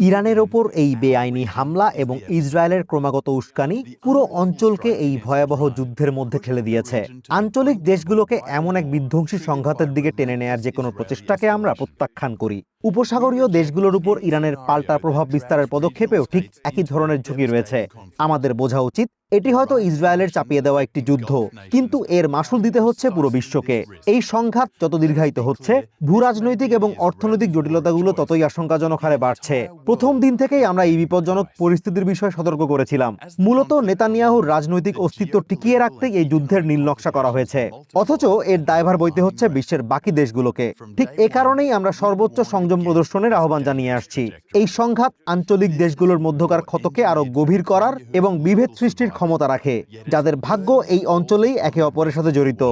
ইরানের ওপর এই বেআইনি হামলা এবং ইসরায়েলের ক্রমাগত উস্কানি পুরো অঞ্চলকে এই ভয়াবহ যুদ্ধের মধ্যে ঠেলে দিয়েছে। আঞ্চলিক দেশগুলোকে এমন এক বিধ্বংসী সংঘাতের দিকে টেনে নেয়ার যে কোনো প্রচেষ্টাকে আমরা প্রত্যাখ্যান করি। উপসাগরীয় দেশগুলোর উপর ইরানের পাল্টা প্রভাব বিস্তারের পদক্ষেপেও ঠিক একই ধরনের ঝুঁকি রয়েছে। আমাদের বোঝা উচিত এটি হয়তো ইসরায়েলের চাপিয়ে দেওয়া একটি যুদ্ধ, কিন্তু এর মাসুল দিতে হচ্ছে পুরো বিশ্বকে। এই সংঘাত যত দীর্ঘায়িত হচ্ছে, ভূরাজনৈতিক এবং অর্থনৈতিক জটিলতাগুলো ততই আশঙ্কাজনক হারে বাড়ছে। প্রথম দিন থেকেই আমরা এই বিপজ্জনক পরিস্থিতির বিষয়ে সতর্ক করেছিলাম। মূলত নেতানিয়াহুর রাজনৈতিক অস্তিত্ব টিকিয়ে রাখতেই এই যুদ্ধের নীল নকশা করা হয়েছে, অথচ এর দায়ভার বইতে হচ্ছে বিশ্বের বাকি দেশগুলোকে। ঠিক এ কারণেই আমরা সর্বোচ্চ সংযম প্রদর্শনের আহ্বান জানিয়ে আসছি। এই সংঘাত আঞ্চলিক দেশগুলোর মধ্যকার ক্ষতকে আরো গভীর করার এবং বিভেদ সৃষ্টির ক্ষমতা রাখে, যাদের ভাগ্য এই অঞ্চলেই একে অপরের সাথে জড়িত।